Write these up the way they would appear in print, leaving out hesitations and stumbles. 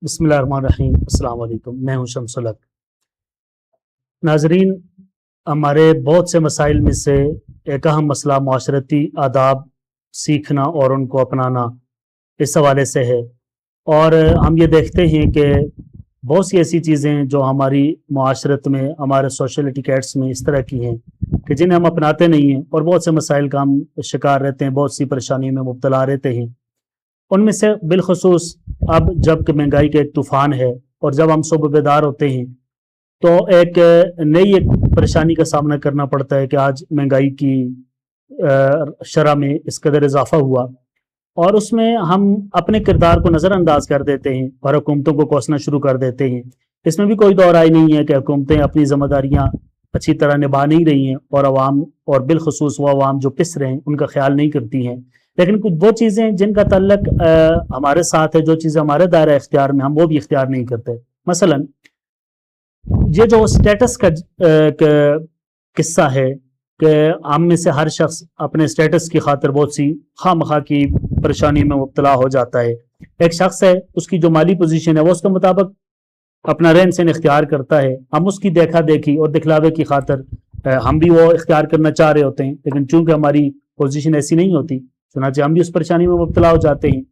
بسم اللہ الرحمن الرحیم۔ السلام علیکم، میں ہوں شمس الحق۔ ناظرین، ہمارے بہت سے مسائل میں سے ایک اہم مسئلہ معاشرتی آداب سیکھنا اور ان کو اپنانا اس حوالے سے ہے، اور ہم یہ دیکھتے ہیں کہ بہت سی ایسی چیزیں جو ہماری معاشرت میں، ہمارے سوشل ایٹیکیٹس میں اس طرح کی ہیں کہ جنہیں ہم اپناتے نہیں ہیں، اور بہت سے مسائل کا ہم شکار رہتے ہیں، بہت سی پریشانیوں میں مبتلا رہتے ہیں۔ ان میں سے بالخصوص اب جب کہ مہنگائی کا ایک طوفان ہے، اور جب ہم صبح بیدار ہوتے ہیں تو ایک نئی پریشانی کا سامنا کرنا پڑتا ہے کہ آج مہنگائی کی شرح میں اس قدر اضافہ ہوا، اور اس میں ہم اپنے کردار کو نظر انداز کر دیتے ہیں اور حکومتوں کو کوسنا شروع کر دیتے ہیں۔ اس میں بھی کوئی دو رائے نہیں ہے کہ حکومتیں اپنی ذمہ داریاں اچھی طرح نبھا نہیں رہی ہیں، اور عوام، اور بالخصوص وہ عوام جو پس رہے ہیں، ان کا خیال نہیں کرتی ہیں۔ لیکن کچھ وہ چیزیں جن کا تعلق ہمارے ساتھ ہے، جو چیزیں ہمارے دائرہ اختیار میں، ہم وہ بھی اختیار نہیں کرتے۔ مثلا یہ جو سٹیٹس کا قصہ ہے کہ ہم میں سے ہر شخص اپنے سٹیٹس کی خاطر بہت سی خواہ مخواہ کی پریشانی میں مبتلا ہو جاتا ہے۔ ایک شخص ہے، اس کی جو مالی پوزیشن ہے وہ اس کے مطابق اپنا رہن سہن اختیار کرتا ہے، ہم اس کی دیکھا دیکھی اور دکھلاوے کی خاطر ہم بھی وہ اختیار کرنا چاہ رہے ہوتے ہیں، لیکن چونکہ ہماری پوزیشن ایسی نہیں ہوتی، چنانچہ ہم بھی اس پریشانی میں مبتلا ہو جاتے ہیں۔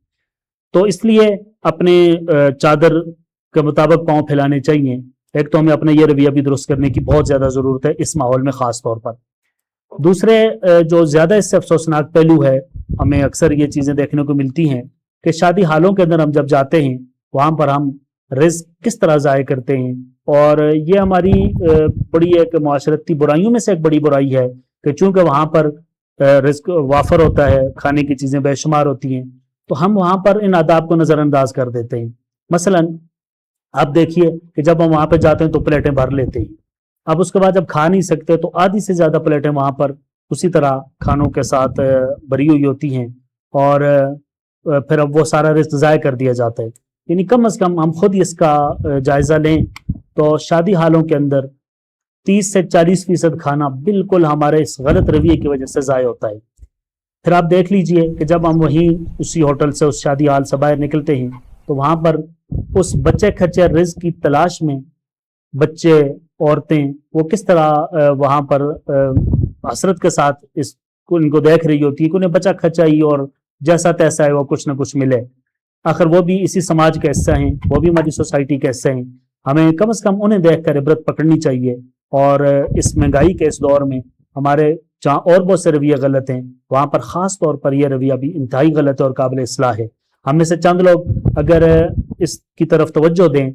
تو اس لیے اپنے چادر کے مطابق پاؤں پھیلانے چاہیے۔ ایک تو ہمیں اپنا یہ رویہ بھی درست کرنے کی بہت زیادہ ضرورت ہے اس ماحول میں خاص طور پر۔ دوسرے جو زیادہ اس سے افسوسناک پہلو ہے، ہمیں اکثر یہ چیزیں دیکھنے کو ملتی ہیں کہ شادی حالوں کے اندر ہم جب جاتے ہیں، وہاں پر ہم رزق کس طرح ضائع کرتے ہیں، اور یہ ہماری بڑی ایک معاشرتی برائیوں میں سے ایک بڑی برائی ہے کہ چونکہ وہاں پر رزق وافر ہوتا ہے، کھانے کی چیزیں بے شمار ہوتی ہیں، تو ہم وہاں پر ان آداب کو نظر انداز کر دیتے ہیں۔ مثلا آپ دیکھیے کہ جب ہم وہاں پہ جاتے ہیں تو پلیٹیں بھر لیتے ہیں، اب اس کے بعد جب کھا نہیں سکتے تو آدھی سے زیادہ پلیٹیں وہاں پر اسی طرح کھانوں کے ساتھ بھری ہوئی ہوتی ہیں، اور پھر اب وہ سارا رزق ضائع کر دیا جاتا ہے۔ یعنی کم از کم ہم خود اس کا جائزہ لیں تو شادی حالوں کے اندر 30 سے 40% کھانا بالکل ہمارے اس غلط رویے کی وجہ سے ضائع ہوتا ہے۔ پھر آپ دیکھ لیجئے کہ جب ہم وہیں اسی ہوٹل سے، اس شادی حال سے باہر نکلتے ہیں تو وہاں پر اس بچے کھچے رزق کی تلاش میں بچے، عورتیں، وہ کس طرح وہاں پر حسرت کے ساتھ ان کو دیکھ رہی ہوتی ہے کہ انہیں بچہ کھچا ہی اور جیسا تیسا ہے وہ کچھ نہ کچھ ملے۔ آخر وہ بھی اسی سماج کا حصہ ہیں، وہ بھی ہماری سوسائٹی کا حصہ ہیں۔ ہمیں کم از کم انہیں دیکھ کر عبرت پکڑنی چاہیے، اور اس مہنگائی کے اس دور میں ہمارے جہاں اور بہت سے رویے غلط ہیں، وہاں پر خاص طور پر یہ رویہ بھی انتہائی غلط ہے اور قابل اصلاح ہے۔ ہم میں سے چند لوگ اگر اس کی طرف توجہ دیں،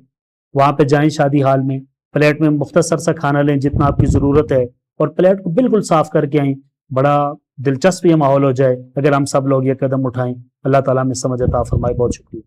وہاں پہ جائیں شادی حال میں، پلیٹ میں مختصر سا کھانا لیں جتنا آپ کی ضرورت ہے، اور پلیٹ کو بالکل صاف کر کے آئیں، بڑا دلچسپ یہ ماحول ہو جائے اگر ہم سب لوگ یہ قدم اٹھائیں۔ اللہ تعالیٰ میں سمجھ عطا فرمائے۔ بہت شکریہ۔